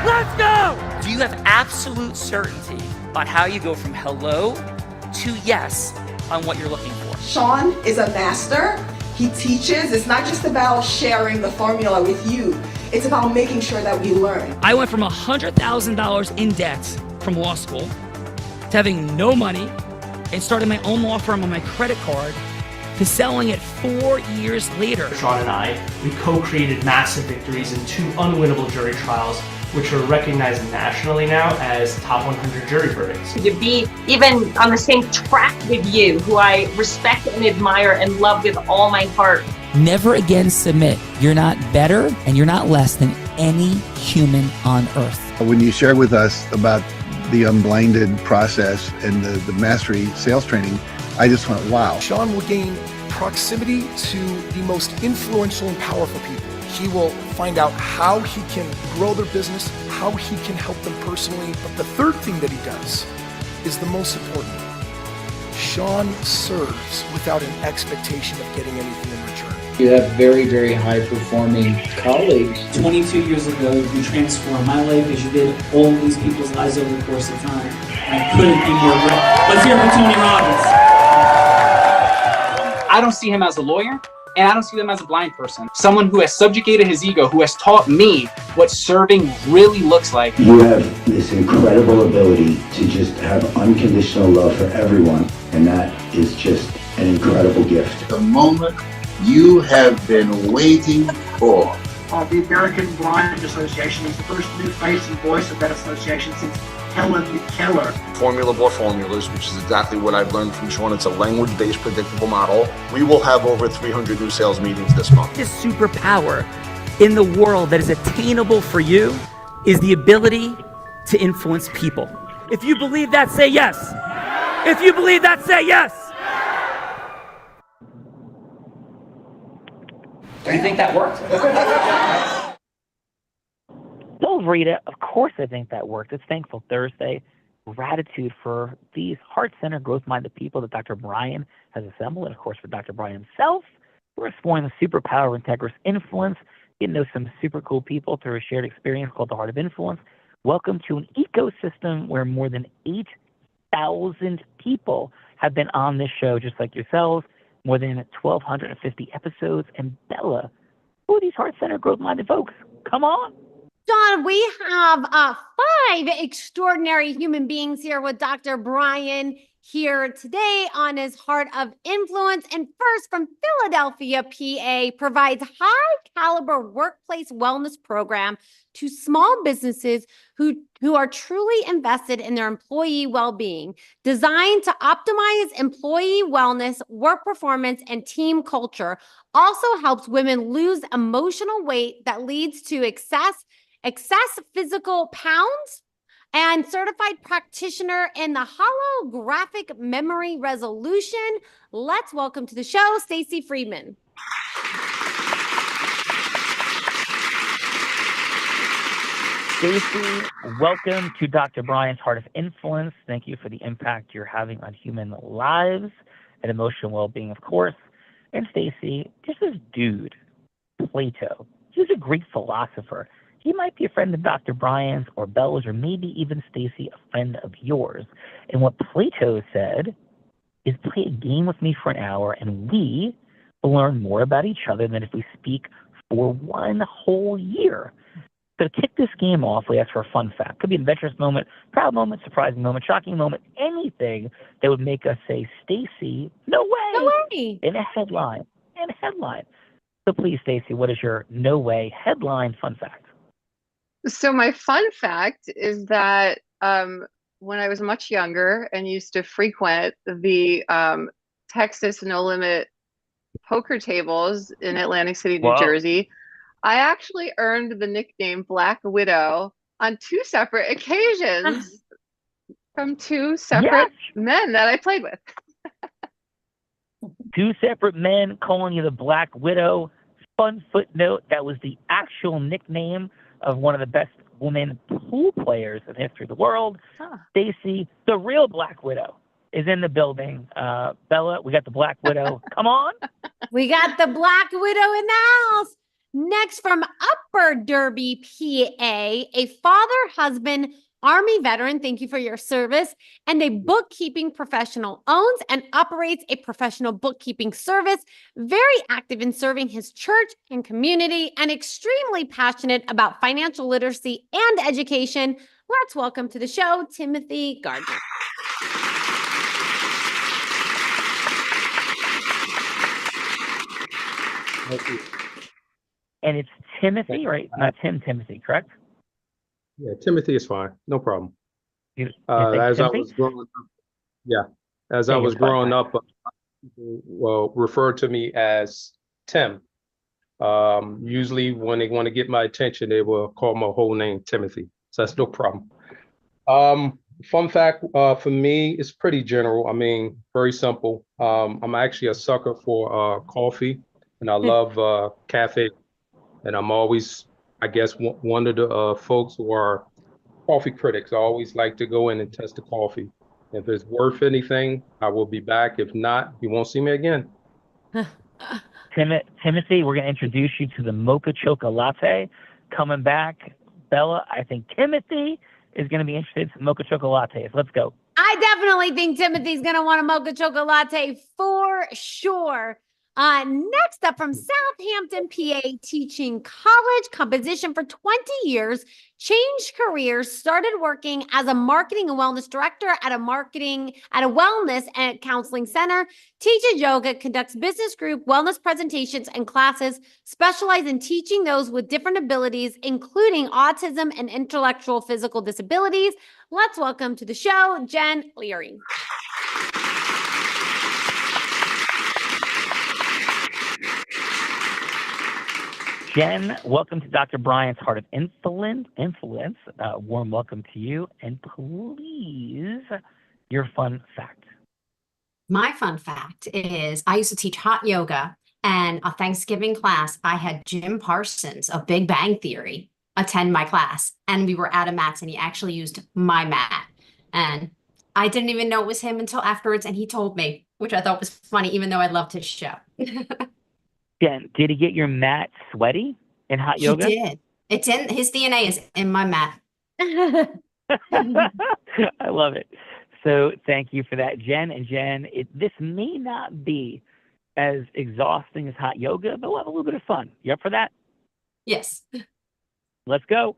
Let's go! Do you have absolute certainty on how you go from hello to yes on what you're looking for? Sean is a master. He teaches. It's not just about sharing the formula with you. It's about making sure that we learn. I went from $100,000 in debt from law school to having no money and starting my own law firm on my credit card to selling it 4 years later. Sean and I, we co-created massive victories in 2 unwinnable jury trials, which are recognized nationally now as top 100 jury verdicts. To be even on the same track with you, who I respect and admire and love with all my heart. Never again submit. You're not better and you're not less than any human on earth. When you shared with us about the unblinded process and the mastery sales training, I just went, wow. Sean will gain proximity to the most influential and powerful people. He will find out how he can grow their business, how he can help them personally. But the third thing that he does is the most important. Sean serves without an expectation of getting anything in return. You have very, very high-performing colleagues. 22 years ago, you transformed my life as you did all these people's lives over the course of time. I couldn't be more grateful. Let's hear it for Tony Robbins. I don't see him as a lawyer, and I don't see him as a blind person. Someone who has subjugated his ego, who has taught me what serving really looks like. You have this incredible ability to just have unconditional love for everyone, and that is just an incredible gift. The moment you have been waiting for. The American Blind Association is the first new face and voice of that association since Helen Keller. Formula for formulas, which is exactly what I've learned from Sean. It's a language-based predictable model. We will have over 300 new sales meetings this month. This superpower in the world that is attainable for you is the ability to influence people. If you believe that, say yes. If you believe that, say yes. Do you think that worked? Well, Rita, of course I think that worked. It's Thankful Thursday. Gratitude for these heart-centered, growth-minded people that Dr. Brian has assembled, and of course for Dr. Brian himself. We're exploring the superpower of integrous influence, getting to know some super cool people through a shared experience called the Heart of Influence. Welcome to an ecosystem where more than 8,000 people have been on this show, just like yourselves. More than 1,250 episodes. And Bella, who are these heart-centered, growth-minded folks? Come on. John, we have 5 extraordinary human beings here with Dr. Brian here today on his Heart of Influence. And first, from Philadelphia, PA, provides high-caliber workplace wellness program to small businesses who are truly invested in their employee well-being, designed to optimize employee wellness, work performance, and team culture. Also helps women lose emotional weight that leads to excess physical pounds, and certified practitioner in the holographic memory resolution. Let's welcome to the show, Stacey Friedman. Stacey, welcome to Dr. Brian's Heart of Influence. Thank you for the impact you're having on human lives and emotional well-being, of course. And Stacey, just this dude, Plato, he's a Greek philosopher. He might be a friend of Dr. Brian's or Bella's, or maybe even, Stacey, a friend of yours. And what Plato said is play a game with me for an hour, and we will learn more about each other than if we speak for 1 whole year. So to kick this game off, we ask for a fun fact. Could be an adventurous moment, proud moment, surprising moment, shocking moment, anything that would make us say, Stacey, no way! No way! In a headline. So please, Stacey, what is your no way headline fun fact? So my fun fact is that when I was much younger and used to frequent the Texas No Limit poker tables in Atlantic City, New Jersey, I actually earned the nickname Black Widow on 2 separate occasions from 2 separate men that I played with. 2 separate men calling you the Black Widow. Fun footnote, that was the actual nickname of one of the best women pool players in the history of the world. Stacey, the real Black Widow, is in the building. Bella, we got the Black Widow. Come on. We got the Black Widow in the house. Next, from Upper Derby, PA, a father, husband, Army veteran, thank you for your service, and a bookkeeping professional owns and operates a professional bookkeeping service, very active in serving his church and community, and extremely passionate about financial literacy and education. Let's welcome to the show, Timothy Gardner. Thank you. And it's Timothy, right? Not Timothy, correct? Yeah, Timothy is fine. No problem. As I was growing up, I was growing up, people refer to me as Tim. Usually when they want to get my attention, they will call my whole name Timothy. So that's no problem. Fun fact for me, it's pretty general. I mean, very simple. I'm actually a sucker for coffee, and I love cafe. And I'm always, I guess, one of the folks who are coffee critics. I always like to go in and test the coffee. If it's worth anything, I will be back. If not, you won't see me again. Timothy, we're going to introduce you to the Mocha Choca Latte. Coming back, Bella, I think Timothy is going to be interested in Mocha Choca Lattes. Let's go. I definitely think Timothy's going to want a Mocha Choca Latte for sure. Next up, from Southampton, PA, teaching college composition for 20 years, changed careers, started working as a marketing and wellness director at a wellness and counseling center, teaches yoga, conducts business group, wellness presentations and classes, specialize in teaching those with different abilities, including autism and intellectual physical disabilities. Let's welcome to the show, Jen Leary. Jen, welcome to Dr. Bryant's Heart of Influence. Warm welcome to you. And please, your fun fact. My fun fact is I used to teach hot yoga, and a Thanksgiving class, I had Jim Parsons of Big Bang Theory attend my class, and we were out of mats, and he actually used my mat. And I didn't even know it was him until afterwards, and he told me, which I thought was funny, even though I loved his show. Jen, did he get your mat sweaty in hot yoga? He did. It's in his DNA is in my mat. I love it. So thank you for that, Jen. And Jen, this may not be as exhausting as hot yoga, but we'll have a little bit of fun. You up for that? Yes. Let's go.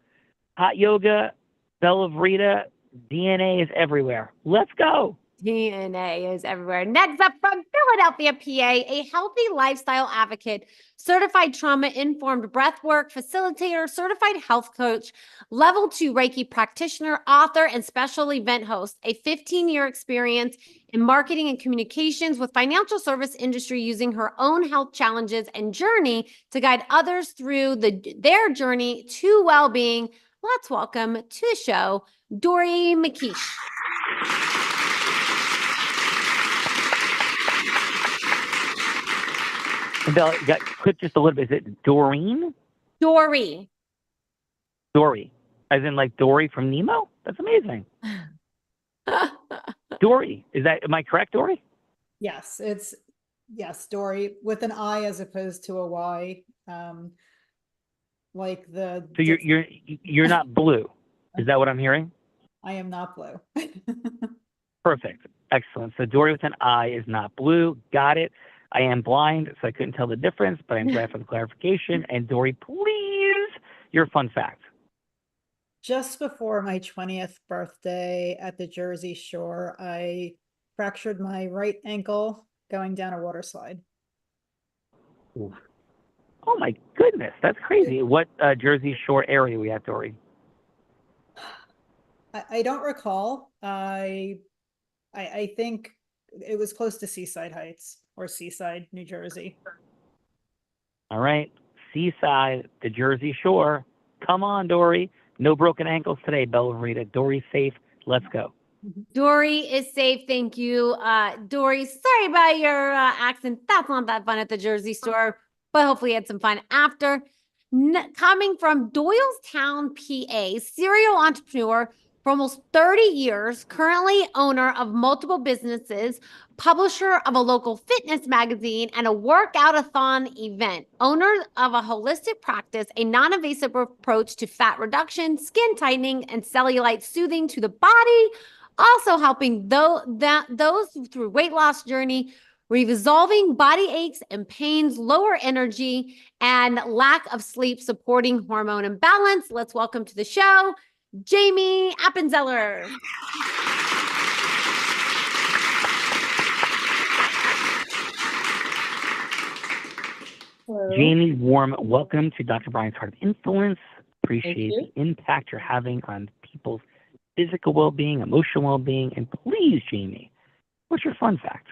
Hot yoga, Bella Vrita, DNA is everywhere. Let's go. DNA is everywhere. Next up, from Philadelphia, PA, a healthy lifestyle advocate, certified trauma-informed breathwork facilitator, certified health coach, level 2 Reiki practitioner, author, and special event host. A 15-year experience in marketing and communications with financial service industry, using her own health challenges and journey to guide others through their journey to well-being. Let's welcome to the show, Dory McKeish. Bella, got clipped just a little bit. Is it Doreen? Dory. Dory. As in like Dory from Nemo? That's amazing. Dory. Am I correct, Dory? Yes, Dory with an I as opposed to a Y. So you're not blue. Is that what I'm hearing? I am not blue. Perfect. Excellent. So Dory with an I is not blue. Got it. I am blind, so I couldn't tell the difference, but I'm glad for the clarification. And Dory, please, your fun fact. Just before my 20th birthday at the Jersey Shore, I fractured my right ankle going down a water slide. Oof. Oh my goodness, that's crazy. What Jersey Shore area we at, Dory? I don't recall. I think it was close to Seaside Heights or Seaside, New Jersey. All right, Seaside, the Jersey Shore. Come on, Dory. No broken ankles today, Bella Vrita. Dory's safe. Let's go. Dory is safe. Thank you. Dory, sorry about your accent. That's not that fun at the Jersey Store, but hopefully you had some fun after. Coming from Doylestown, PA, serial entrepreneur, For almost 30 years, currently owner of multiple businesses, publisher of a local fitness magazine, and a workout-a-thon event, owner of a holistic practice, a non-invasive approach to fat reduction, skin tightening, and cellulite soothing to the body, also helping those through weight loss journey, resolving body aches and pains, lower energy, and lack of sleep, supporting hormone imbalance. Let's welcome to the show, Jamie Appenzeller. Hello. Jamie, warm welcome to Dr. Brian's Heart of Influence. Appreciate the impact you're having on people's physical well-being, emotional well-being, and please, Jamie, what's your fun fact?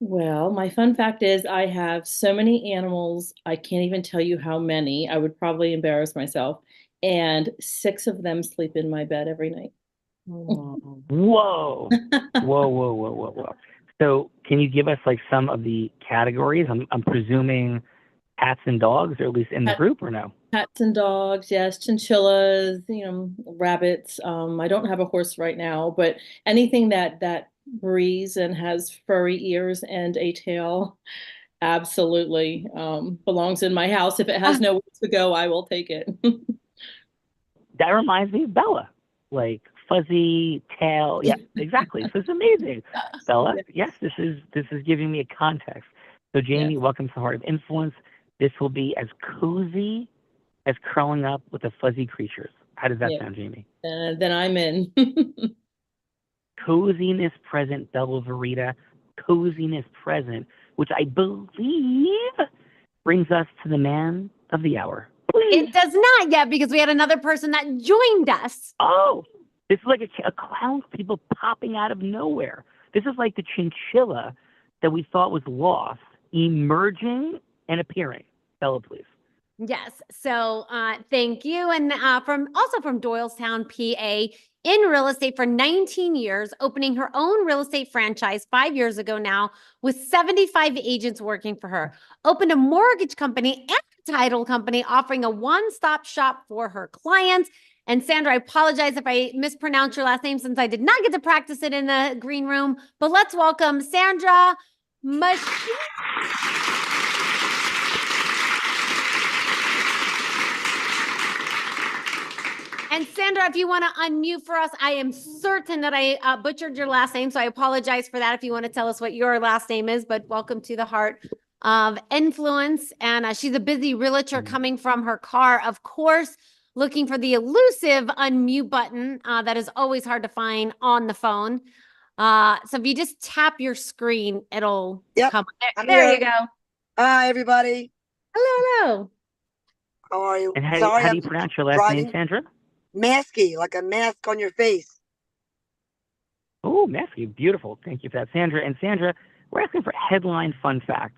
Well, my fun fact is I have so many animals, I can't even tell you how many. I would probably embarrass myself. And 6 of them sleep in my bed every night. Whoa. Whoa, whoa, whoa, whoa, whoa. So can you give us like some of the categories? I'm presuming cats and dogs, or at least in the group, or no? Cats and dogs, yes, chinchillas, rabbits. I don't have a horse right now, but anything that breathes and has furry ears and a tail absolutely belongs in my house. If it has nowhere to go, I will take it. That reminds me of Bella, like fuzzy tail. Yeah, exactly. So it's amazing. Bella, yes, this is giving me a context. So Jamie, welcome to Heart of Influence. This will be as cozy as curling up with the fuzzy creatures. How does that sound, Jamie? Then I'm in. Coziness present, Bella Verita. Coziness present, which I believe brings us to the man of the hour. Please. It does not yet, because we had another person that joined us. Oh, this is like a clown, people popping out of nowhere. This is like the chinchilla that we thought was lost, emerging and appearing. Bella, please. Yes. So thank you. And from Doylestown, PA, in real estate for 19 years, opening her own real estate franchise 5 years ago now, with 75 agents working for her. Opened a mortgage company and a title company, offering a one-stop shop for her clients. And Sandra, I apologize if I mispronounce your last name, since I did not get to practice it in the green room. But let's welcome Sandra Machine. And Sandra, if you want to unmute for us, I am certain that I butchered your last name, so I apologize for that if you want to tell us what your last name is, but welcome to the Heart of Influence. And she's a busy realtor coming from her car, of course, looking for the elusive unmute button that is always hard to find on the phone. So if you just tap your screen, it'll come. There you go. Hi, everybody. Hello. How are you? And how do you pronounce your last name, Sandra? Masky, like a mask on your face. Oh, Masky, beautiful. Thank you for that, Sandra. And Sandra, we're asking for headline fun fact.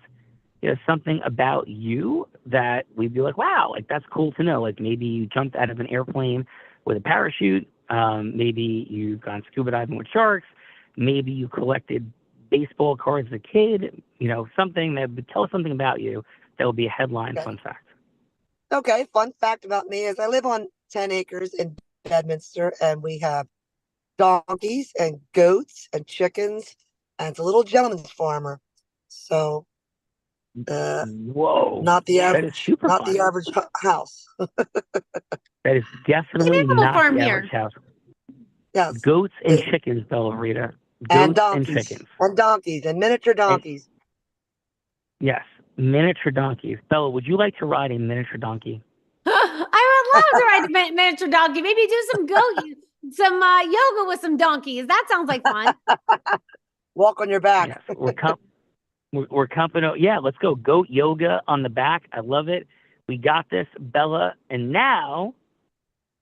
Something about you that we'd be like, wow, like that's cool to know. Like maybe you jumped out of an airplane with a parachute. Maybe you've gone scuba diving with sharks. Maybe you collected baseball cards as a kid. Something that would tell us something about you that would be a headline fun fact. Okay, fun fact about me is I live on 10 acres in Bedminster, and we have donkeys and goats and chickens, and it's a little gentleman's farmer. So, whoa, not the that average, is super not fun. the average house. That is definitely not farm the here. average house. Yes. Goats and chickens, Bella Rita. Goats And donkeys. and chickens. And donkeys and miniature donkeys. Yes, miniature donkeys. Bella, would you like to ride a miniature donkey? I would love to ride a miniature donkey. Maybe do some yoga with some donkeys. That sounds like fun. Walk on your back. Yes, we're company. Yeah, let's go. Goat yoga on the back. I love it. We got this, Bella. And now,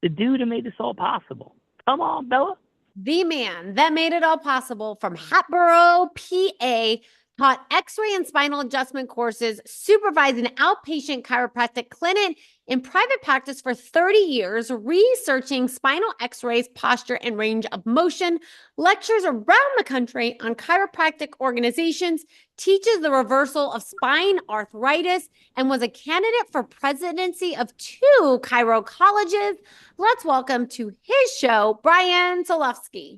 the dude who made this all possible. Come on, Bella. The man that made it all possible, from Hatboro, PA, taught x-ray and spinal adjustment courses, supervised an outpatient chiropractic clinic in private practice for 30 years, researching spinal x-rays, posture, and range of motion, lectures around the country on chiropractic organizations, teaches the reversal of spine arthritis, and was a candidate for presidency of 2 chiro colleges. Let's welcome to his show, Brian Solofsky.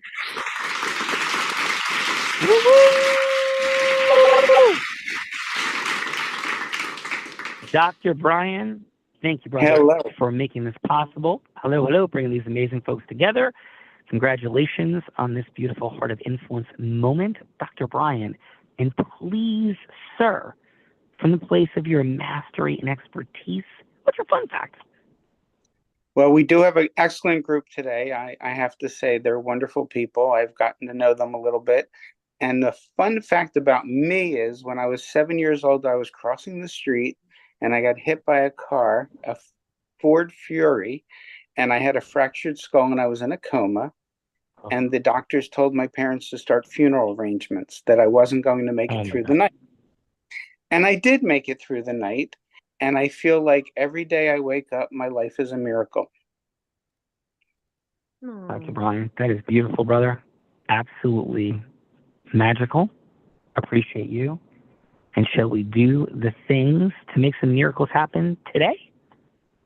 Dr. Brian, thank you, brother, for making this possible. Hello, bringing these amazing folks together. Congratulations on this beautiful Heart of Influence moment, Dr. Brian. And please, sir, from the place of your mastery and expertise, what's your fun fact? Well, we do have an excellent group today. I have to say they're wonderful people. I've gotten to know them a little bit. And the fun fact about me is when I was 7 years old, I was crossing the street and I got hit by a car, a Ford Fury, and I had a fractured skull and I was in a coma. And the doctors told my parents to start funeral arrangements, that I wasn't going to make it through the night. And I did make it through the night. And I feel like every day I wake up, my life is a miracle. Dr. Brian, that is beautiful, brother. Absolutely magical. Appreciate you. And shall we do the things to make some miracles happen today?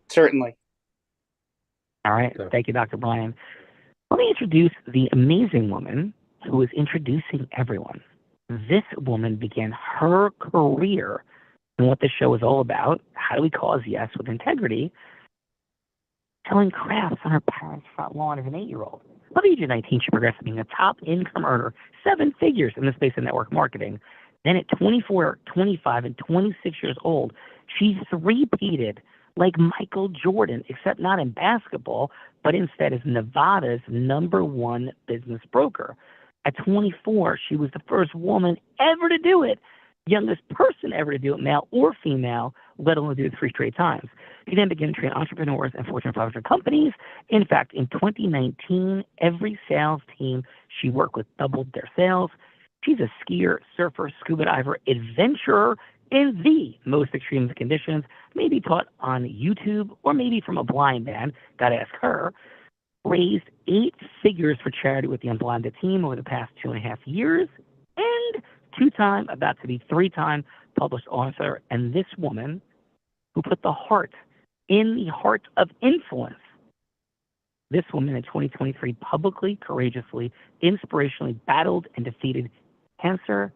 Certainly. All right. Thank you, Dr. Brian. Let me introduce the amazing woman who is introducing everyone. This woman began her career in what this show is all about. How do we cause yes with integrity? Selling crafts on her parents' front lawn as an 8-year-old. By the age of 19, she progressed to being a top income earner, 7 figures in the space of network marketing. Then at 24, 25, and 26 years old, she's three-peated like Michael Jordan, except not in basketball, but instead is Nevada's #1 business broker. At 24, she was the first woman ever to do it, youngest person ever to do it, male or female, let alone do it 3 straight times. She then began to train entrepreneurs and Fortune 500 companies. In fact, in 2019, every sales team she worked with doubled their sales. She's a skier, surfer, scuba diver, adventurer in the most extreme conditions, maybe taught on YouTube or maybe from a blind man, gotta ask her. Raised 8 figures for charity with the Unblinded team over the past 2.5 years, and 2-time, about to be 3-time published author. And this woman who put the heart in the heart of influence. This woman in 2023 publicly, courageously, inspirationally battled and defeated cancer.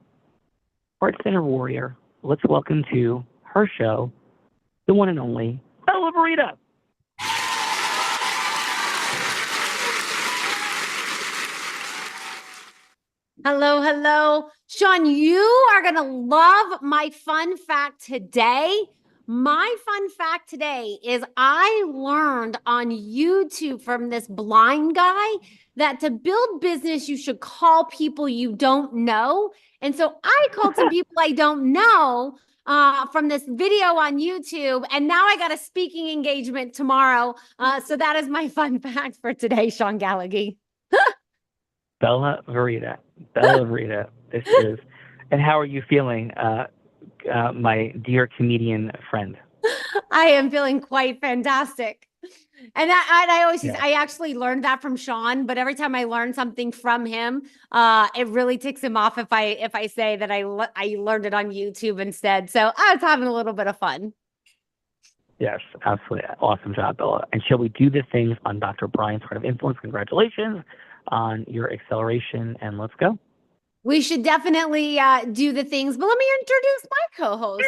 Heart Center warrior. Let's welcome to her show, the one and only Bella Verita. Hello. Sean, you are going to love my fun fact today. My fun fact today is I learned on YouTube from this blind guy that to build business, you should call people you don't know. And so I called some people I don't know from this video on YouTube. And now I got a speaking engagement tomorrow. So that is my fun fact for today, Sean Gallagher. Bella Verita. This is. And how are you feeling, my dear comedian friend? I am feeling quite fantastic. And I always, I actually learned that from Sean, but every time I learn something from him, it really ticks him off if I say that I learned it on YouTube instead. So I was having a little bit of fun. Yes, absolutely. Awesome job, Bella. And shall we do the things on Dr. Brian's Heart of Influence? Congratulations on your acceleration, and let's go. We should definitely do the things, but let me introduce my co-host.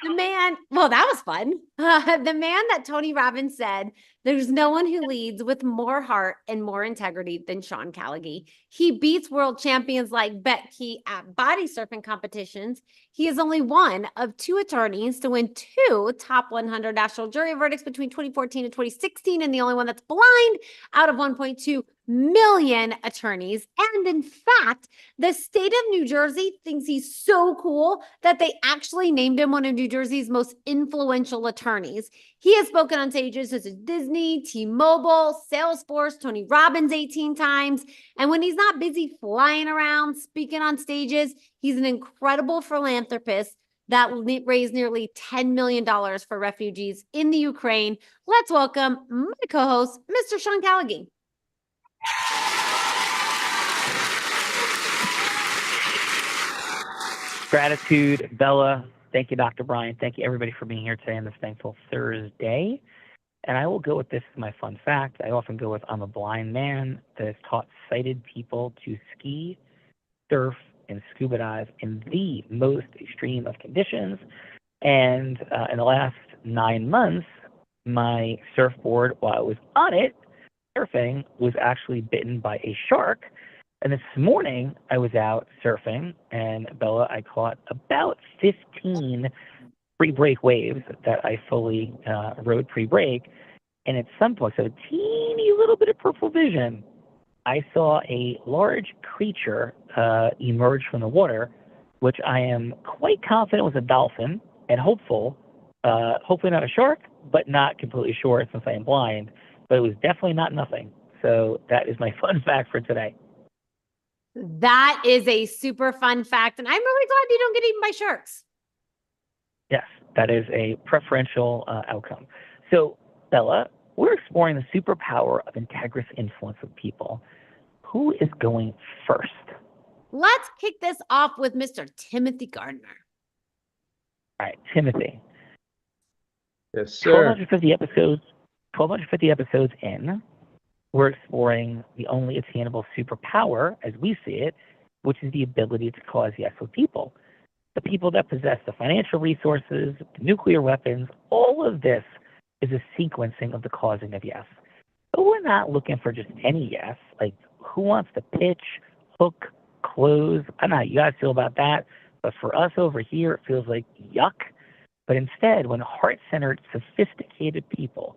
The man, well, that was fun. The man that Tony Robbins said, there's no one who leads with more heart and more integrity than Sean Gallagher. He beats world champions like Becky at body surfing competitions. He is only one of 2 attorneys to win 2 top 100 national jury verdicts between 2014 and 2016, and the only one that's blind out of 1.2 million attorneys. And in fact, the state of New Jersey thinks he's so cool that they actually named him one of New Jersey's most influential attorneys. He has spoken on stages such as Disney, T-Mobile, Salesforce, Tony Robbins 18 times. And when he's not busy flying around speaking on stages, he's an incredible philanthropist that raised nearly $10 million for refugees in the Ukraine. Let's welcome my co-host, Mr. Sean Callaghan. Gratitude, Bella. Thank you, Dr. Brian. Thank you, everybody, for being here today on this thankful Thursday. And I will go with this as my fun fact. I often go with I'm a blind man that has taught sighted people to ski, surf, and scuba dive in the most extreme of conditions. And in the last 9 months, my surfboard, while I was on it, surfing, was actually bitten by a shark. And this morning, I was out surfing, and Bella, I caught about 15 pre-break waves that I fully rode pre-break. And at some point, so a teeny little bit of peripheral vision, I saw a large creature emerge from the water, which I am quite confident was a dolphin, and hopefully not a shark, but not completely sure since I am blind. But it was definitely not nothing. So that is my fun fact for today. That is a super fun fact, and I'm really glad you don't get eaten by sharks. Yes, that is a preferential outcome. So, Bella, we're exploring the superpower of integrous influence of people. Who is going first? Let's kick this off with Mr. Timothy Gardner. All right, Timothy. Yes, sir. 1,250 episodes in, we're exploring the only attainable superpower, as we see it, which is the ability to cause yes with people. The people that possess the financial resources, the nuclear weapons, all of this is a sequencing of the causing of yes. But we're not looking for just any yes. Like, who wants to pitch, hook, close? I don't know how you guys feel about that, but for us over here, it feels like yuck. But instead, when heart-centered, sophisticated people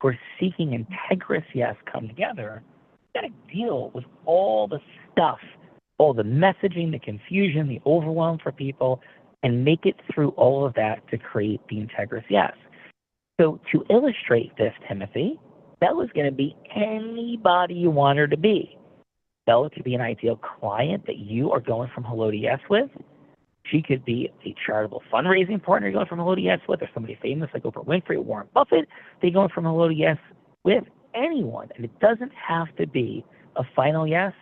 who are seeking integrous yes come together, you got to deal with all the stuff, all the messaging, the confusion, the overwhelm for people, and make it through all of that to create the integrous yes. So to illustrate this, Timothy, Bella's going to be anybody you want her to be. Bella could be an ideal client that you are going from hello to yes with. She could be a charitable fundraising partner you're going from hello to yes with, or somebody famous like Oprah Winfrey or Warren Buffett they're going from hello to yes with. Anyone. And it doesn't have to be a final yes.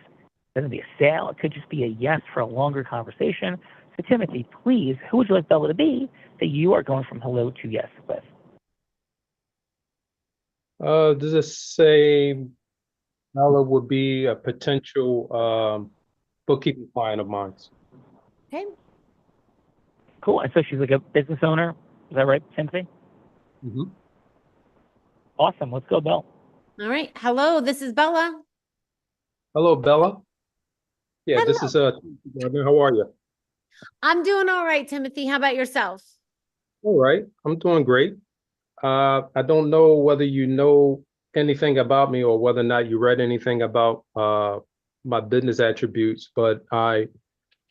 It doesn't be a sale. It could just be a yes for a longer conversation. So Timothy, please, who would you like Bella to be that you are going from hello to yes with? Does it say Bella would be a potential bookkeeping client of mine? Okay. Cool. And so she's like a business owner. Is that right, Timothy? Mm-hmm. Awesome. Let's go, Bella. All right. Hello, this is Bella. Hello, Bella. Yeah, Hello. This is Gardner. How are you? I'm doing all right, Timothy. How about yourself? All right. I'm doing great. I don't know whether you know anything about me or whether or not you read anything about my business attributes, but I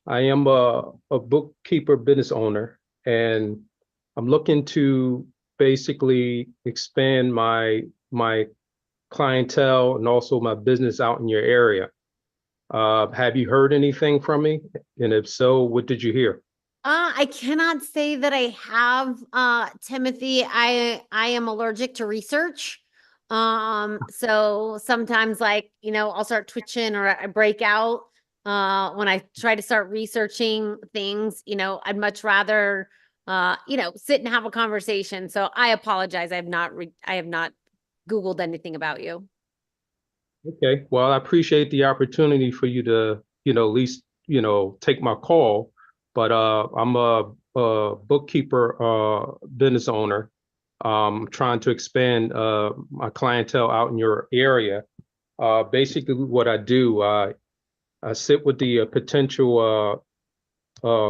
am a bookkeeper business owner, and I'm looking to basically expand my clientele and also my business out in your area. Have you heard anything from me? And if so, what did you hear? I cannot say that I have, Timothy. I am allergic to research. So sometimes, like, I'll start twitching or I break out when I try to start researching things. I'd much rather sit and have a conversation. So I apologize. I have not Googled anything about you. Okay. Well, I appreciate the opportunity for you to, at least, take my call. But I'm a bookkeeper, business owner, trying to expand my clientele out in your area. Basically, what I do, I sit with the potential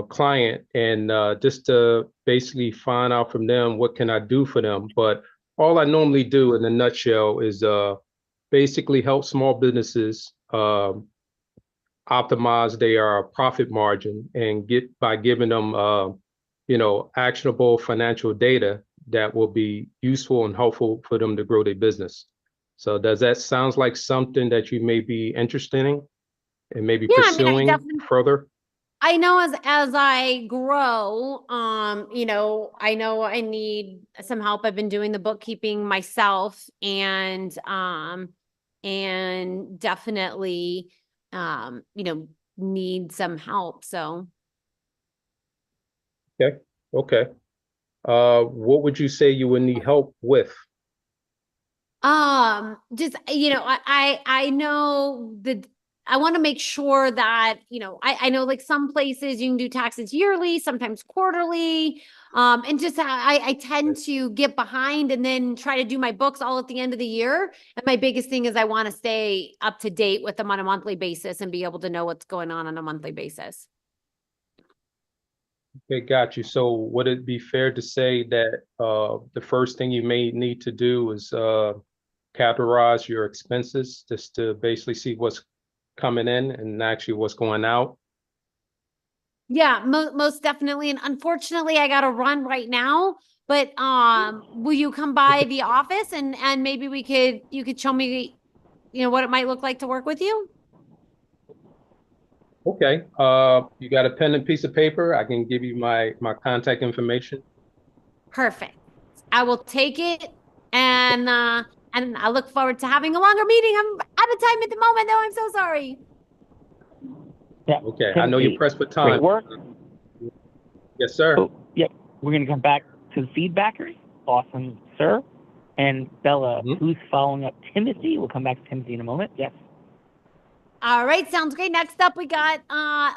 client and just to basically find out from them what can I do for them. But all I normally do in a nutshell is basically help small businesses optimize their profit margin and by giving them, actionable financial data that will be useful and helpful for them to grow their business. So does that sounds like something that you may be interested in and maybe pursuing further? I know as I grow, you know I need some help. I've been doing the bookkeeping myself and definitely you know, need some help. So Okay. What would you say you would need help with? just, you know, I know that I want to make sure that, you know, I know like some places you can do taxes yearly, sometimes quarterly. And just I tend to get behind and then try to do my books all at the end of the year. And my biggest thing is I want to stay up to date with them on a monthly basis and be able to know what's going on a monthly basis. Okay, got you. So would it be fair to say that the first thing you may need to do is categorize your expenses just to basically see what's coming in and actually what's going out? Yeah, most definitely. And unfortunately, I got to run right now. But will you come by the office and maybe you could show me, you know, what it might look like to work with you? Okay. You got a pen and piece of paper? I can give you my contact information. Perfect. I will take it and I look forward to having a longer meeting. I'm out of time at the moment, though. I'm so sorry. Yeah. Okay. I know you're pressed for time. Great work. Yes, sir. Oh, yep. We're going to come back to the feedbackers. Awesome, sir. And Bella, who's following up Timothy? We'll come back to Timothy in a moment. Yes. All right. Sounds great. Next up, we got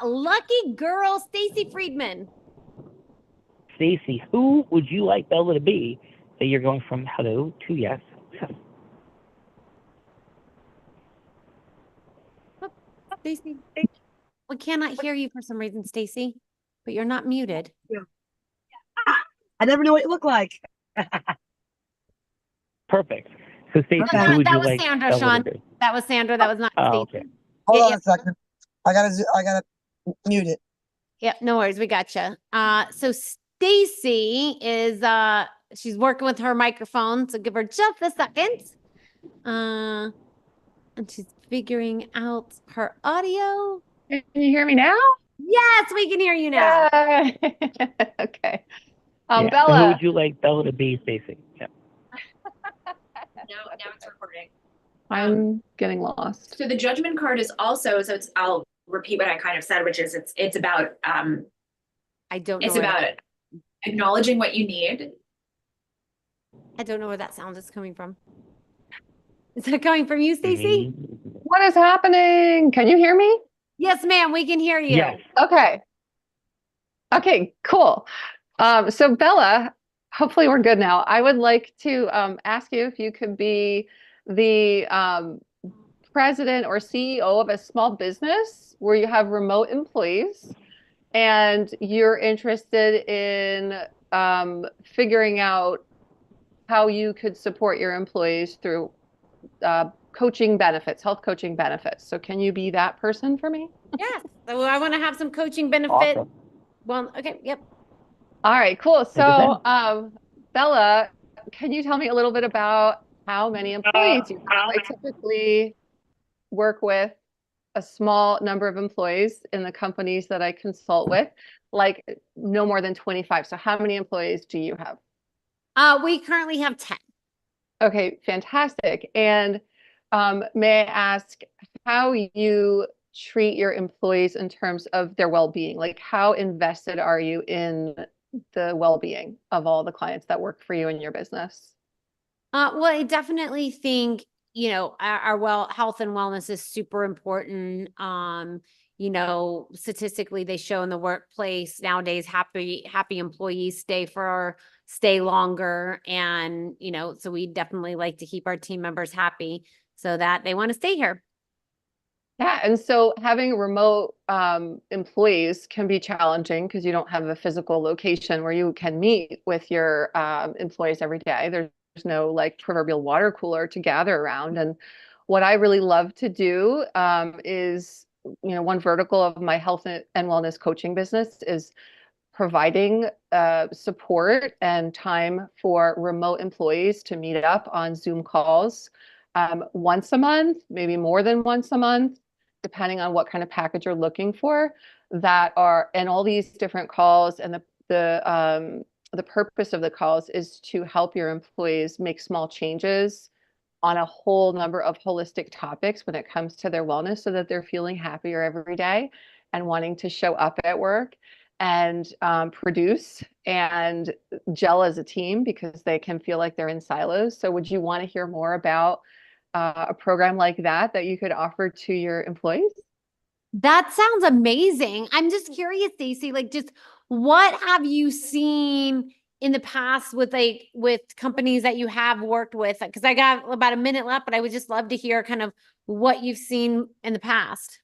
lucky girl, Stacy Friedman. Stacy, who would you like Bella to be that you're going from hello to yes? Stacy, we cannot hear you for some reason, Stacy, but you're not muted. Yeah. I never knew what it looked like. Perfect. So Stacy, who would you like Sandra, Bella Sean. to be? That was Sandra. That was not Stacy. Okay. Hold on a second. I gotta mute it. Yep, no worries. We gotcha. So Stacy is she's working with her microphone, so give her just a second. And she's figuring out her audio. Can you hear me now? Yes, we can hear you now. Okay. Yeah. Bella. So who would you like Bella to be, Stacy? Yeah. Now it's recording. I'm getting lost. So the judgment card is also, I'll repeat what I kind of said, which is it's about I don't know. It's about acknowledging what you need. I don't know where that sound is coming from. Is that coming from you, Stacy? What is happening? Can you hear me? Yes, ma'am. We can hear you. Yes. Okay. Okay, cool. So Bella, hopefully we're good now. I would like to ask you if you could be the president or CEO of a small business where you have remote employees and you're interested in figuring out how you could support your employees through coaching benefits, health coaching benefits. So can you be that person for me? Yes. So I want to have some coaching benefit. Awesome. Well, okay. Yep. All right, cool. So Bella, can you tell me a little bit about how many employees you have? I typically work with a small number of employees in the companies that I consult with, like no more than 25. So how many employees do you have? We currently have 10. Okay, fantastic. And may I ask how you treat your employees in terms of their well-being? Like how invested are you in the well-being of all the clients that work for you in your business? Well, I definitely think, you know, our health and wellness is super important. You know, statistically, they show in the workplace nowadays, happy employees stay longer. And, you know, so we definitely like to keep our team members happy so that they want to stay here. Yeah, and so having remote employees can be challenging because you don't have a physical location where you can meet with your employees every day. There's no like proverbial water cooler to gather around. And what I really love to do is, you know, one vertical of my health and wellness coaching business is providing support and time for remote employees to meet up on Zoom calls once a month, maybe more than once a month, depending on what kind of package you're looking for, that are, and all these different calls, and the purpose of the calls is to help your employees make small changes on a whole number of holistic topics when it comes to their wellness, so that they're feeling happier every day and wanting to show up at work and produce and gel as a team, because they can feel like they're in silos. So would you want to hear more about a program like that you could offer to your employees? That sounds amazing. I'm just curious, Stacey, like, just what have you seen in the past with companies that you have worked with? Because I got about a minute left, but I would just love to hear kind of what you've seen in the past.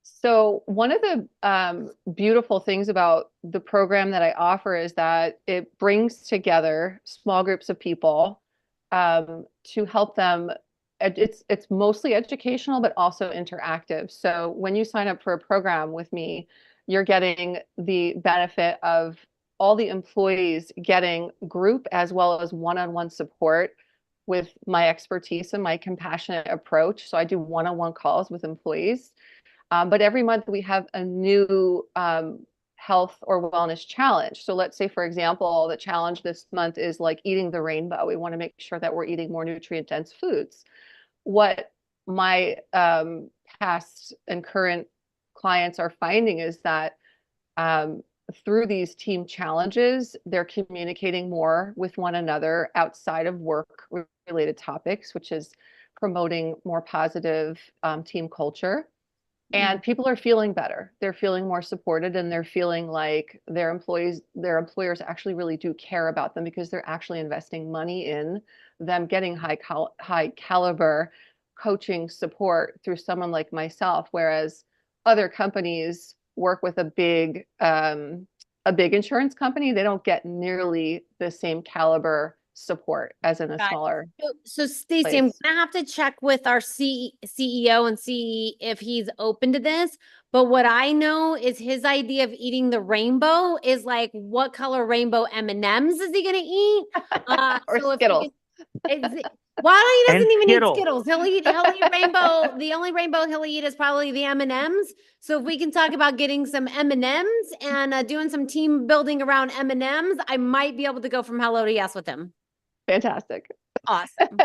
So one of the beautiful things about the program that I offer is that it brings together small groups of people to help them. It's mostly educational, but also interactive. So when you sign up for a program with me, you're getting the benefit of all the employees getting group as well as one-on-one support with my expertise and my compassionate approach. So I do one-on-one calls with employees. But every month we have a new health or wellness challenge. So let's say, for example, the challenge this month is like eating the rainbow. We want to make sure that we're eating more nutrient-dense foods. What my past and current clients are finding is that through these team challenges, they're communicating more with one another outside of work-related topics, which is promoting more positive team culture. And people are feeling better. They're feeling more supported, and they're feeling like their employers actually really do care about them, because they're actually investing money in them getting high caliber coaching support through someone like myself. Whereas other companies work with a big insurance company, they don't get nearly the same caliber support as in a smaller. So Stacey, I'm gonna have to check with our CEO and see if he's open to this. But what I know is his idea of eating the rainbow is like, what color rainbow M&Ms is he gonna eat? Or so Skittles. Why he doesn't even Skittles. eat Skittles? He'll eat rainbow. The only rainbow he'll eat is probably the M&Ms. So if we can talk about getting some M&Ms and doing some team building around M&Ms, I might be able to go from hello to yes with him. Fantastic. Awesome.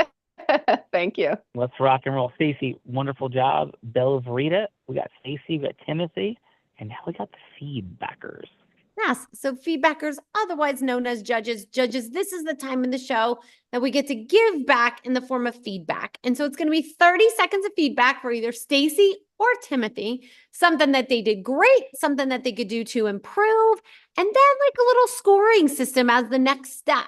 Thank you. Let's rock and roll. Stacey, wonderful job. Bell's Rita. We got Stacey, we got Timothy, and now we got the feedbackers. Yes. So feedbackers, otherwise known as judges. Judges, this is the time in the show that we get to give back in the form of feedback. And so it's going to be 30 seconds of feedback for either Stacey or Timothy, something that they did great, something that they could do to improve, and then like a little scoring system as the next step.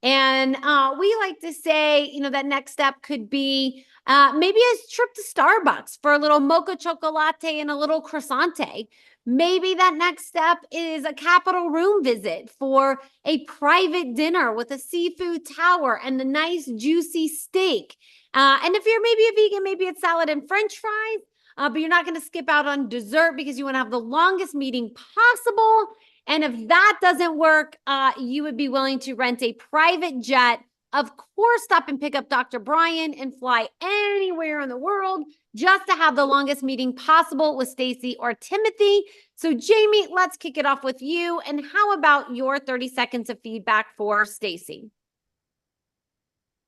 And we like to say, that next step could be maybe a trip to Starbucks for a little mocha chocolate and a little croissante. Maybe that next step is a Capitol room visit for a private dinner with a seafood tower and a nice juicy steak. And if you're maybe a vegan, maybe it's salad and French fries, but you're not going to skip out on dessert because you want to have the longest meeting possible. And if that doesn't work, you would be willing to rent a private jet, of course, stop and pick up Dr. Brian and fly anywhere in the world just to have the longest meeting possible with Stacey or Timothy. So Jamie, let's kick it off with you. And how about your 30 seconds of feedback for Stacey?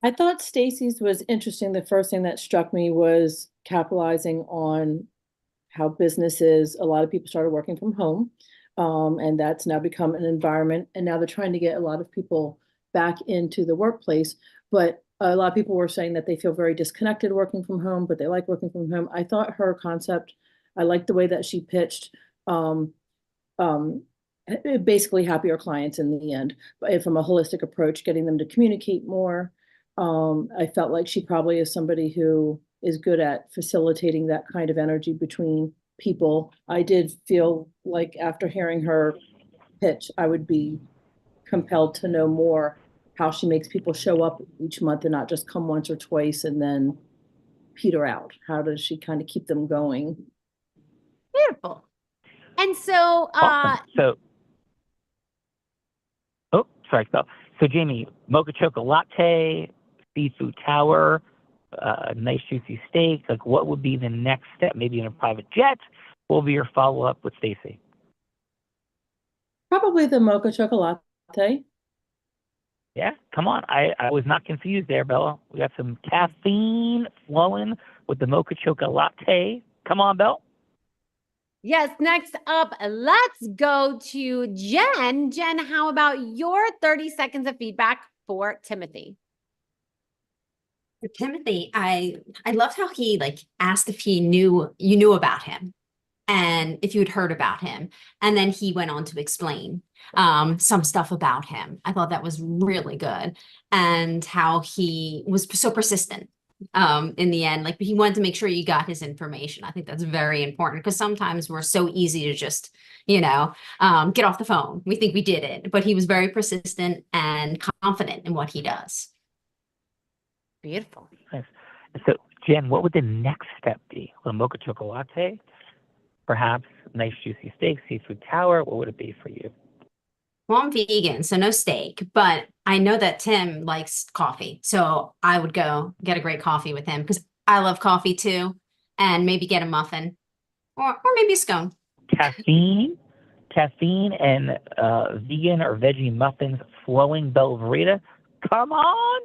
I thought Stacey's was interesting. The first thing that struck me was capitalizing on how businesses, a lot of people started working from home. And that's now become an environment. And now they're trying to get a lot of people back into the workplace. But a lot of people were saying that they feel very disconnected working from home, but they like working from home. I thought her concept, I liked the way that she pitched, basically happier clients in the end, but from a holistic approach, getting them to communicate more. I felt like she probably is somebody who is good at facilitating that kind of energy between people. I did feel like after hearing her pitch, I would be compelled to know more how she makes people show up each month and not just come once or twice and then peter out. How does she kind of keep them going? Beautiful. And so, awesome. So sorry, so Jamie, mocha chocolate latte, seafood tower, nice juicy steak. Like, what would be the next step? Maybe in a private jet. What will be your follow up with Stacy? Probably the mocha chocolate. Yeah, come on. I was not confused there, Bella. We got some caffeine flowing with the mocha chocolate latte. Come on, Belle. Yes, next up, let's go to Jen. Jen, how about your 30 seconds of feedback for Timothy? For Timothy, I loved how he like asked if you knew about him and if you had heard about him. And then he went on to explain some stuff about him. I thought that was really good. And how he was so persistent in the end. Like, he wanted to make sure you got his information. I think that's very important because sometimes we're so easy to just, get off the phone. We think we did it, but he was very persistent and confident in what he does. Beautiful. Nice. So, Jen, what would the next step be? A mocha chocolate latte? Perhaps nice juicy steak, seafood tower? What would it be for you? Well, I'm vegan, so no steak, but I know that Tim likes coffee. So I would go get a great coffee with him because I love coffee too. And maybe get a muffin or maybe a scone. Caffeine and vegan or veggie muffins flowing Belverita. Come on.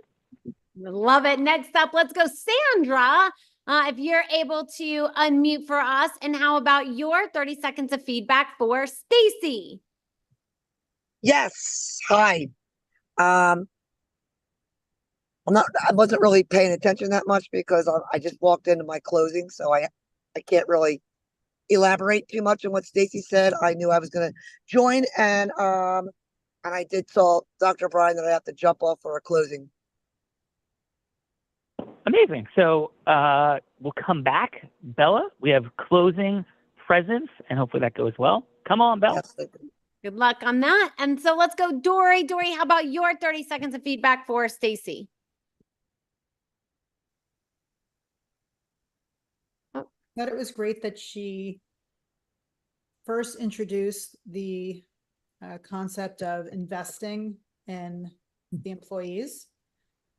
Love it. Next up, let's go, Sandra. If you're able to unmute for us, and how about your 30 seconds of feedback for Stacy? Yes. Hi. I wasn't really paying attention that much because I just walked into my closing, so I can't really elaborate too much on what Stacy said. I knew I was going to join, and I did tell Dr. Brian that I have to jump off for a closing. Amazing. So we'll come back, Bella. We have closing presents, and hopefully that goes well. Come on, Bella. Yes, good luck on that. And so let's go, Dory. Dory, how about your 30 seconds of feedback for Stacy? That it was great that she first introduced the concept of investing in the employees,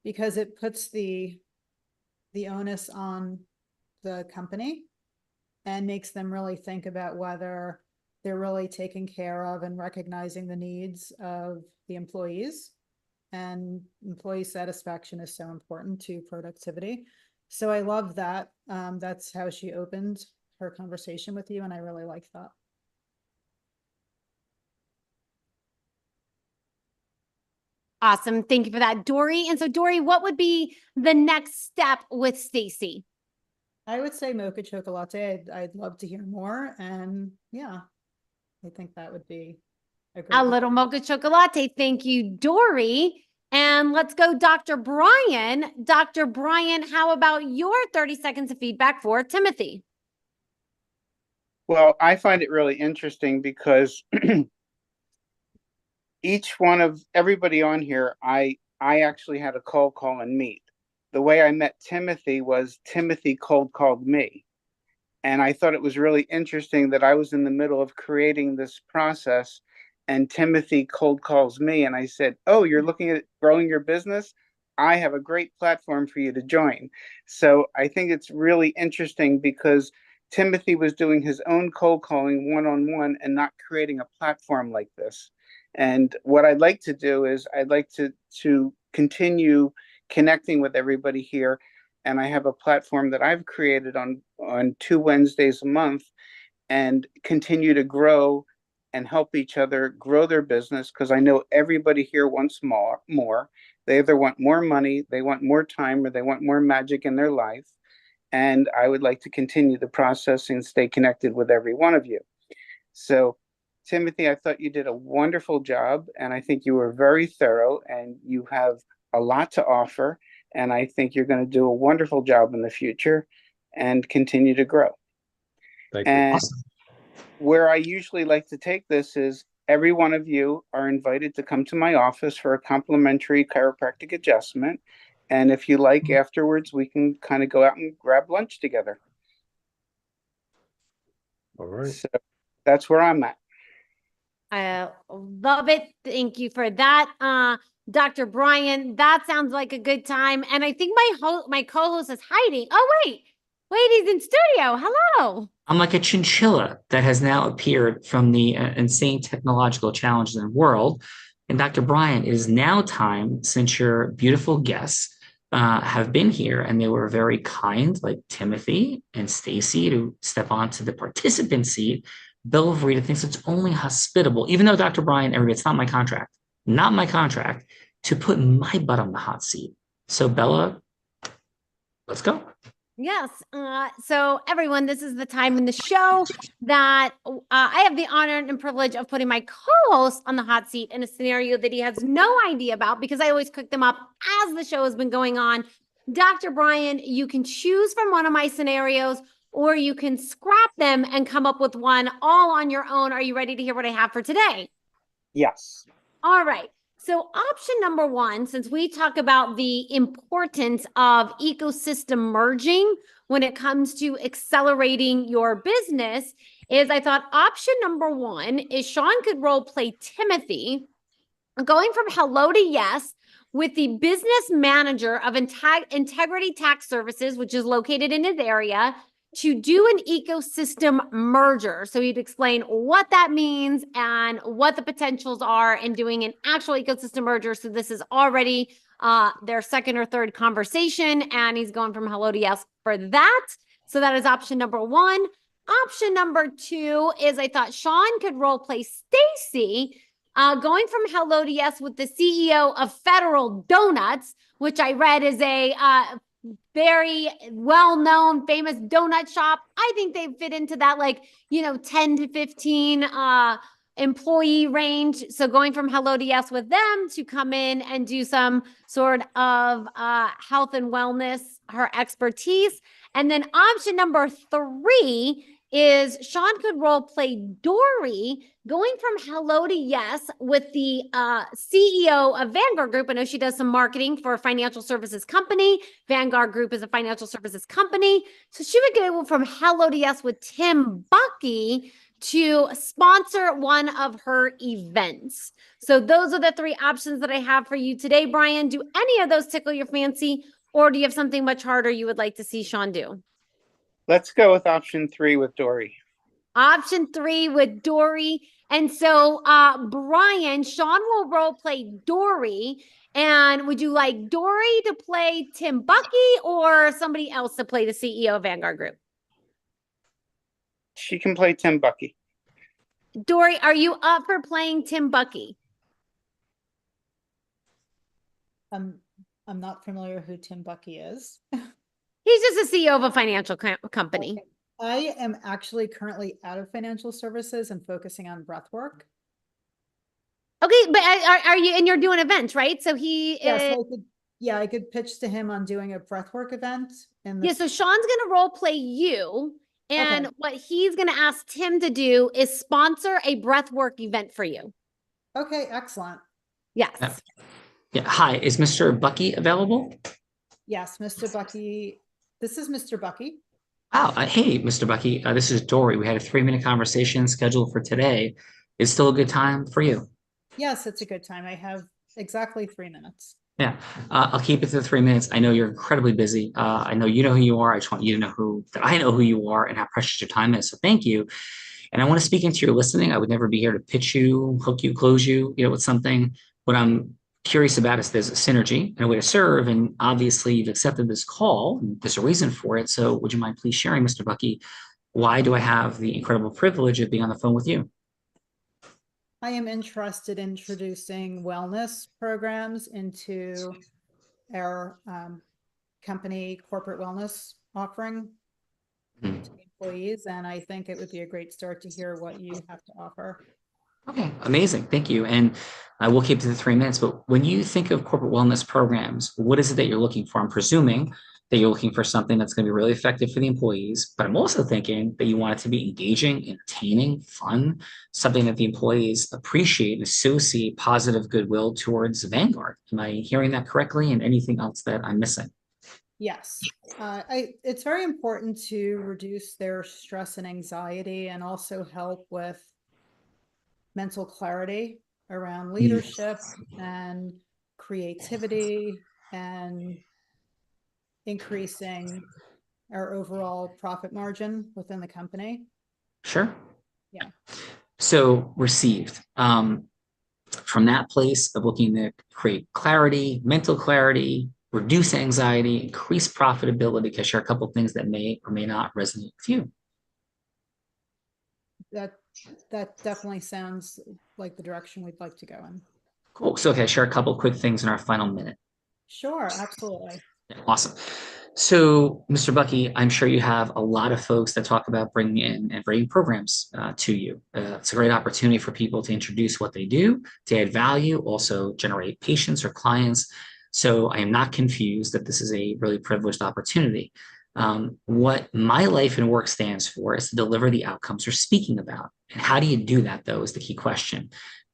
because it puts the onus on the company and makes them really think about whether they're really taking care of and recognizing the needs of the employees. And employee satisfaction is so important to productivity. So I love that. That's how she opened her conversation with you, and I really like that. Awesome. Thank you for that, Dory. And so, Dory, what would be the next step with Stacy? I would say mocha chocolate. I'd love to hear more. And yeah, I think that would be a little mocha chocolate. Thank you, Dory. And let's go, Dr. Brian. Dr. Brian, how about your 30 seconds of feedback for Timothy? Well, I find it really interesting because each one of everybody on here, I actually had a cold call and meet. The way I met Timothy was Timothy cold called me. And I thought it was really interesting that I was in the middle of creating this process and Timothy cold calls me. And I said, oh, you're looking at growing your business? I have a great platform for you to join. So I think it's really interesting because Timothy was doing his own cold calling one-on-one and not creating a platform like this. And what I'd like to do is I'd like to continue connecting with everybody here. And I have a platform that I've created on 2 Wednesdays a month and continue to grow and help each other grow their business, because I know everybody here wants more. They either want more money, they want more time, or they want more magic in their life. And I would like to continue the process and stay connected with every one of you. So Timothy, I thought you did a wonderful job, and I think you were very thorough, and you have a lot to offer, and I think you're going to do a wonderful job in the future and continue to grow. Thank you. And where I usually like to take this is every one of you are invited to come to my office for a complimentary chiropractic adjustment. And if you like, afterwards, we can kind of go out and grab lunch together. All right. So that's where I'm at. I love it. Thank you for that. Dr. Brian, that sounds like a good time. And I think my co-host is hiding. Oh, wait, he's in studio. Hello. I'm like a chinchilla that has now appeared from the insane technological challenges in the world. And Dr. Brian, it is now time, since your beautiful guests have been here and they were very kind, like Timothy and Stacy, to step onto the participant seat. Bella Verita thinks it's only hospitable, even though Dr. Brian, everybody, it's not my contract, to put my butt on the hot seat. So Bella, let's go. Yes. So everyone, this is the time in the show that I have the honor and privilege of putting my co-host on the hot seat in a scenario that he has no idea about, because I always cook them up as the show has been going on. Dr. Brian, you can choose from one of my scenarios, or you can scrap them and come up with one all on your own. Are you ready to hear what I have for today? Yes. All right. So option number one, since we talk about the importance of ecosystem merging when it comes to accelerating your business, is I thought option number one is Sean could role play Timothy, going from hello to yes with the business manager of Integrity Tax Services, which is located in his area, to do an ecosystem merger. So he'd explain what that means and what the potentials are in doing an actual ecosystem merger. So this is already their second or third conversation, and he's going from hello to yes for that. So that is option number one. Option number two is I thought Sean could role play Stacy, going from hello to yes with the CEO of Federal Donuts, which I read is a very well-known, famous donut shop. I think they fit into that 10 to 15 employee range. So going from hello to yes with them to come in and do some sort of health and wellness, her expertise. And then option number three is Sean could role play Dory, going from hello to yes with the CEO of Vanguard Group. I know she does some marketing for a financial services company. Vanguard Group is a financial services company. So she would go from hello to yes with Tim Bucky to sponsor one of her events. So those are the three options that I have for you today, Brian. Do any of those tickle your fancy, or do you have something much harder you would like to see Sean do? Let's go with option three with Dory. Option three with Dory. And so, Brian, Sean will role play Dory. And would you like Dory to play Tim Bucky or somebody else to play the CEO of Vanguard Group? She can play Tim Bucky. Dory, are you up for playing Tim Bucky? I'm not familiar who Tim Bucky is. He's just the CEO of a financial company. Okay. I am actually currently out of financial services and focusing on breath work. Okay, but are you, and you're doing events, right? So I could pitch to him on doing a breathwork event. So Sean's going to role play you. And what he's going to ask Tim to do is sponsor a breathwork event for you. Okay, excellent. Yes. Yeah. Hi, is Mr. Bucky available? Yes, Mr. Bucky. This is Mr. Bucky. Oh, hey, Mr. Bucky. This is Dory. We had a 3-minute conversation scheduled for today. Is still a good time for you? Yes, it's a good time. I have exactly 3 minutes. Yeah, I'll keep it to 3 minutes. I know you're incredibly busy. I know you know who you are. I just want you to know that I know who you are and how precious your time is. So thank you. And I want to speak into your listening. I would never be here to pitch you, hook you, close you, with something. What I'm curious about is there's a synergy and a way to serve. And obviously you've accepted this call. And there's a reason for it. So would you mind please sharing, Mr. Bucky, why do I have the incredible privilege of being on the phone with you? I am interested in introducing wellness programs into our company corporate wellness offering to employees. And I think it would be a great start to hear what you have to offer. Okay, amazing. Thank you. And I will keep to the 3 minutes, but when you think of corporate wellness programs, what is it that you're looking for? I'm presuming that you're looking for something that's going to be really effective for the employees, but I'm also thinking that you want it to be engaging, entertaining, fun, something that the employees appreciate and associate positive goodwill towards Vanguard. Am I hearing that correctly? And anything else that I'm missing? Yes, it's very important to reduce their stress and anxiety and also help with mental clarity around leadership and creativity and increasing our overall profit margin within the company. Sure. Yeah. So received. From that place of looking to create clarity, mental clarity, reduce anxiety, increase profitability, because share a couple of things that may or may not resonate with you. That definitely sounds like the direction we'd like to go in. Cool. So, okay, share a couple of quick things in our final minute. Sure, absolutely. Yeah, awesome. So, Mr. Bucky, I'm sure you have a lot of folks that talk about bringing in and bringing programs to you. It's a great opportunity for people to introduce what they do, to add value, also generate patients or clients. So I am not confused that this is a really privileged opportunity. What my life and work stands for is to deliver the outcomes we're speaking about. And how do you do that, though, is the key question.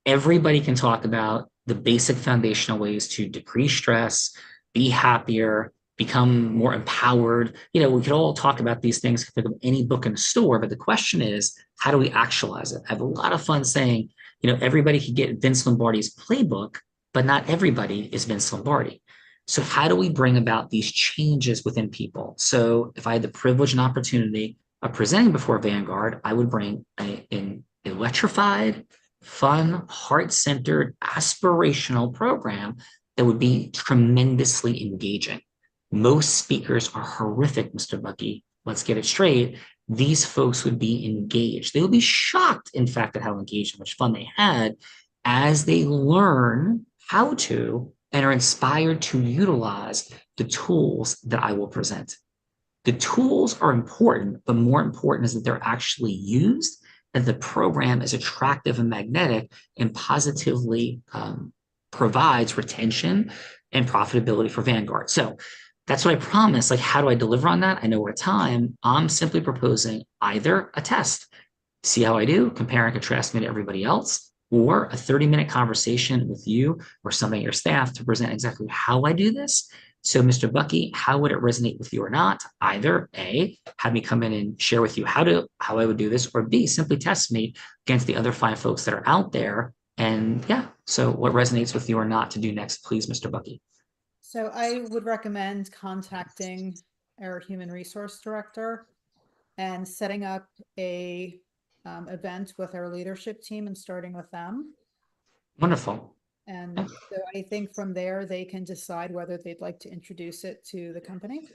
Everybody can talk about the basic foundational ways to decrease stress, be happier, become more empowered. You know, we could all talk about these things, pick up any book in the store, but the question is, how do we actualize it? I have a lot of fun saying, you know, everybody could get Vince Lombardi's playbook, but not everybody is Vince Lombardi. So how do we bring about these changes within people? So if I had the privilege and opportunity of presenting before Vanguard, I would bring an electrified, fun, heart-centered, aspirational program that would be tremendously engaging. Most speakers are horrific, Mr. Bucky. Let's get it straight. These folks would be engaged. They would be shocked, in fact, at how engaged and much fun they had as they learn how to and are inspired to utilize the tools that I will present. The tools are important, but more important is that they're actually used, that the program is attractive and magnetic and positively provides retention and profitability for Vanguard. So that's what I promise. Like, how do I deliver on that? I know we're at time. I'm simply proposing either a test, see how I do, compare and contrast me to everybody else, or a 30-minute conversation with you or somebody on your staff to present exactly how I do this. So, Mr. Bucky, how would it resonate with you or not? Either A, have me come in and share with you how I would do this, or B, simply test me against the other 5 folks that are out there. And yeah, so what resonates with you or not to do next, please, Mr. Bucky? So I would recommend contacting our human resource director and setting up a event with our leadership team and starting with them. Wonderful. And so I think from there, they can decide whether they'd like to introduce it to the company.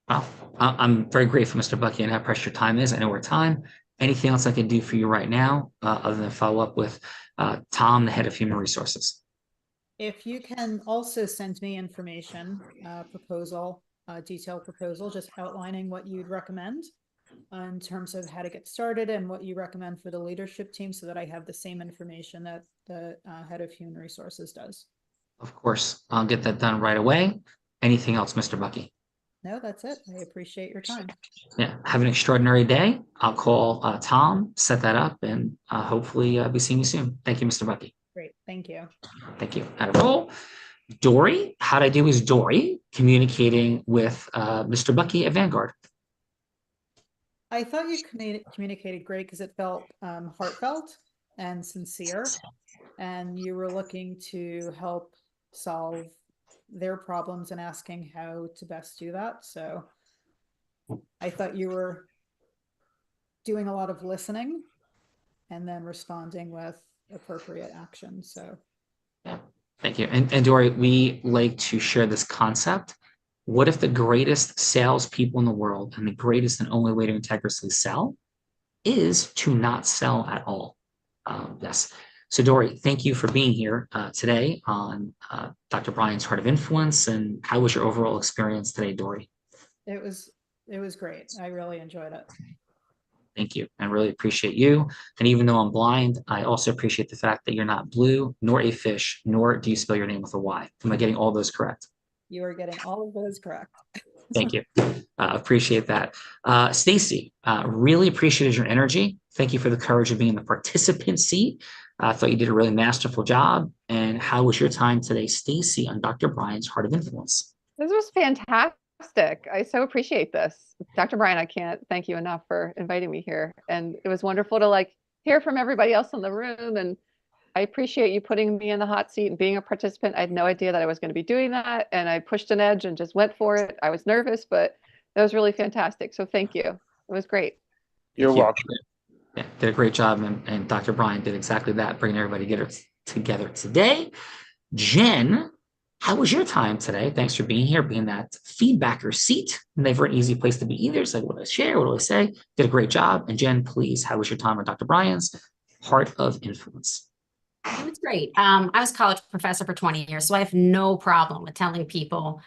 Well, I'm very grateful, Mr. Bucky, and how precious your time is. I know we're time. Anything else I can do for you right now, other than follow up with Tom, the head of human resources? If you can also send me information, proposal, detailed proposal, just outlining what you'd recommend in terms of how to get started and what you recommend for the leadership team, so that I have the same information that the head of human resources does. Of course, I'll get that done right away. Anything else, Mr. Bucky? No, that's it. I appreciate your time. Yeah, have an extraordinary day. I'll call Tom, set that up, and hopefully be seeing you soon. Thank you, Mr. Bucky. Great, thank you. Thank you. Out of roll. Dory, how'd I do as Dory communicating with Mr. Bucky at Vanguard? I thought you communicated great because it felt heartfelt and sincere, and you were looking to help solve their problems and asking how to best do that. So I thought you were doing a lot of listening and then responding with appropriate action. So yeah, thank you. And Dory, we like to share this concept. What if the greatest salespeople in the world and the greatest and only way to integrally sell is to not sell at all? Yes. So Dory, thank you for being here today on Dr. Bryan's Heart of Influence. And how was your overall experience today, Dory? It was great. I really enjoyed it. Thank you. I really appreciate you. And even though I'm blind, I also appreciate the fact that you're not blue, nor a fish, nor do you spell your name with a Y. Am I getting all those correct? You are getting all of those correct. Thank you. Appreciate that. Stacy, really appreciated your energy. Thank you for the courage of being in the participant seat. I thought you did a really masterful job. And how was your time today, Stacy, on Dr. Bryan's Heart of Influence? This was fantastic. I so appreciate this. Dr. Bryan, I can't thank you enough for inviting me here. And it was wonderful to hear from everybody else in the room. And I appreciate you putting me in the hot seat and being a participant. I had no idea that I was going to be doing that. And I pushed an edge and just went for it. I was nervous, but that was really fantastic. So thank you. It was great. You're welcome. Yeah, did a great job. And Dr. Bryan did exactly that, bringing everybody together today. Jen, how was your time today? Thanks for being here, being that feedbacker seat. Never an easy place to be either. It's like, what do I share? What do I say? Did a great job. And Jen, please, how was your time with Dr. Bryan's Heart of Influence? It was great. I was a college professor for 20 years, so I have no problem with telling people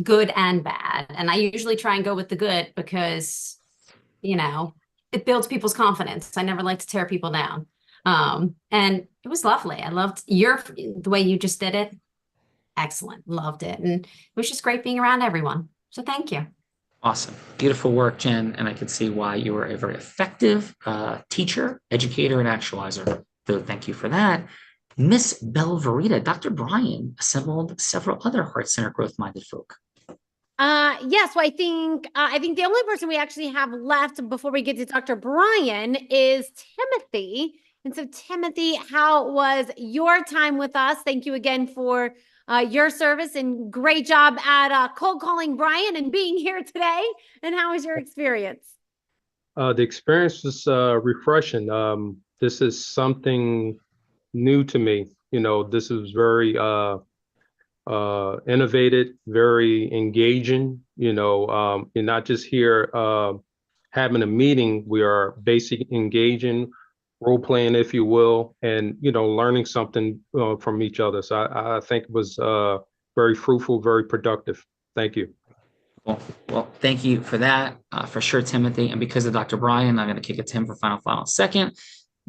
good and bad. And I usually try and go with the good because, it builds people's confidence. I never like to tear people down. And it was lovely. I loved the way you just did it. Excellent. Loved it. And it was just great being around everyone. So thank you. Awesome. Beautiful work, Jen. And I can see why you were a very effective teacher, educator, and actualizer. So thank you for that. Miss Belverita, Dr. Bryan assembled several other heart center growth-minded folk. Yes, so I think the only person we actually have left before we get to Dr. Bryan is Timothy. And so Timothy, how was your time with us? Thank you again for your service and great job at cold calling Bryan and being here today. And how was your experience? The experience was refreshing. This is something new to me. This is very innovative, very engaging. You're not just here having a meeting. We are basically engaging, role playing, if you will, and learning something from each other. So I think it was very fruitful, very productive. Thank you. Well, thank you for that, for sure, Timothy. And because of Dr. Bryan, I'm going to kick it to him for final second.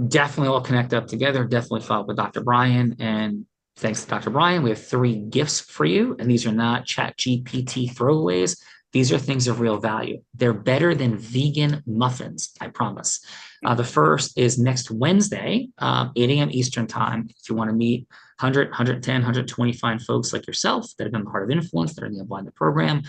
Definitely all connect up together. Definitely follow up with Dr. Bryan. And thanks to Dr. Bryan, we have 3 gifts for you. And these are not ChatGPT throwaways. These are things of real value. They're better than vegan muffins, I promise. The first is next Wednesday, 8 a.m. Eastern time. If you want to meet 100, 110, 120 fine folks like yourself that have been part of Influence, that are in the Unblinded program,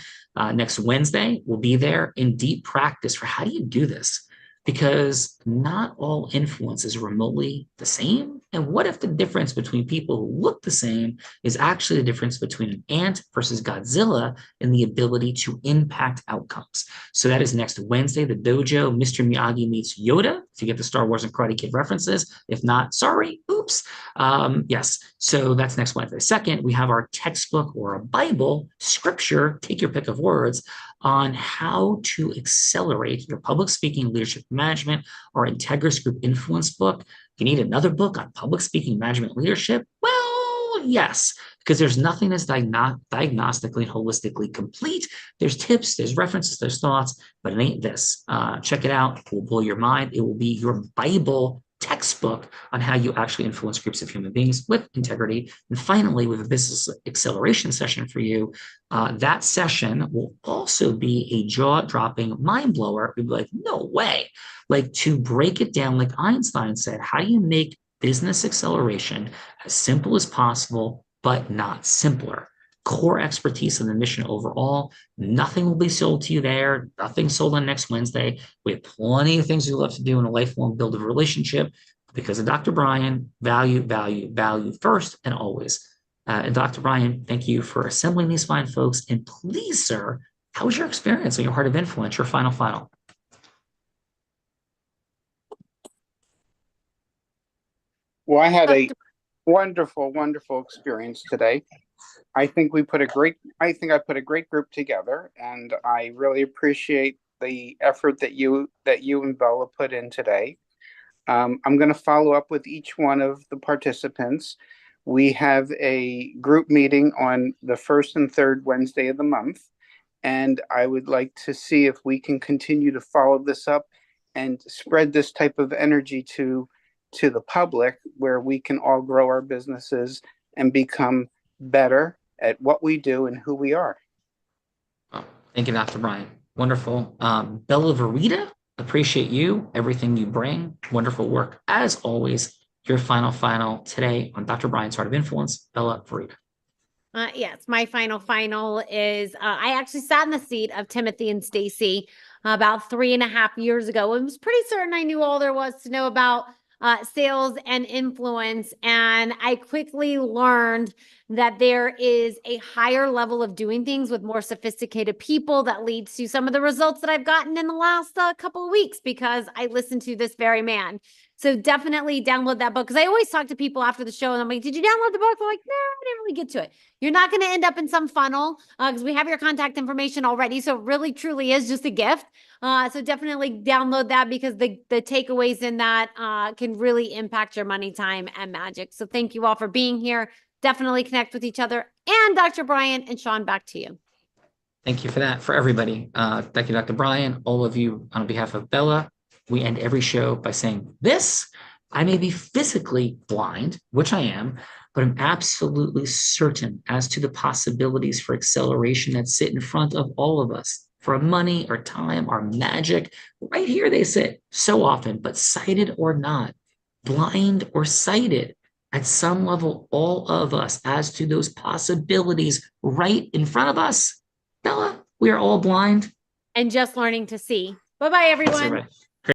next Wednesday, we'll be there in deep practice for how do you do this? Because not all influence is remotely the same. And what if the difference between people who look the same is actually the difference between an ant versus Godzilla in the ability to impact outcomes? So that is next Wednesday, the dojo, Mr. Miyagi meets Yoda, to get the Star Wars and Karate Kid references. If not, sorry, oops. Yes, so that's next Wednesday. Second, we have our textbook or a Bible, scripture, take your pick of words, on how to accelerate your public speaking, leadership management, or Integris Group influence book. You need another book on public speaking, management, leadership? Well, yes, because there's nothing that's diagnostically and holistically complete. There's tips, there's references, there's thoughts, but it ain't this. Check it out. It will blow your mind. It will be your Bible textbook on how you actually influence groups of human beings with integrity. And finally, with a business acceleration session for you, that session will also be a jaw-dropping mind blower. You'll be like, no way. Like, to break it down, like Einstein said, how do you make business acceleration as simple as possible, but not simpler? Core expertise in the mission overall. Nothing will be sold to you there. Nothing sold on next Wednesday. We have plenty of things we love to do in a lifelong build of a relationship. Because of Dr. Bryan, value, value, value first and always. And Dr. Bryan, thank you for assembling these fine folks. And please, sir, how was your experience on your Heart of Influence, your final? Well, I had a wonderful, wonderful experience today. I think I put a great group together, and I really appreciate the effort that you and Bella put in today. I'm going to follow up with each one of the participants. We have a group meeting on the first and third Wednesday of the month, and I would like to see if we can continue to follow this up and spread this type of energy to the public, where we can all grow our businesses and become better at what we do and who we are. Oh, thank you, Dr. Bryan. Wonderful. Bella Verita, appreciate you, everything you bring. Wonderful work. As always, your final today on Dr. Bryan's Heart of Influence, Bella Verita. Yes, my final is I actually sat in the seat of Timothy and Stacy about 3.5 years ago. I was pretty certain I knew all there was to know about sales and influence. And I quickly learned that there is a higher level of doing things with more sophisticated people that leads to some of the results that I've gotten in the last couple of weeks because I listened to this very man. So definitely download that book. Because I always talk to people after the show and I'm like, did you download the book? They're like, no, I didn't really get to it. You're not going to end up in some funnel because we have your contact information already. So it really, truly is just a gift. So definitely download that because the takeaways in that can really impact your money, time, and magic. So thank you all for being here. Definitely connect with each other. And Dr. Brian and Sean, back to you. Thank you for that, for everybody. Thank you, Dr. Brian, all of you. On behalf of Bella, we end every show by saying this: I may be physically blind, which I am, but I'm absolutely certain as to the possibilities for acceleration that sit in front of all of us. For money or time or magic, right here they sit so often, but sighted or not, blind or sighted, at some level, all of us, as to those possibilities right in front of us. Bella, we are all blind. And just learning to see. Bye-bye, everyone.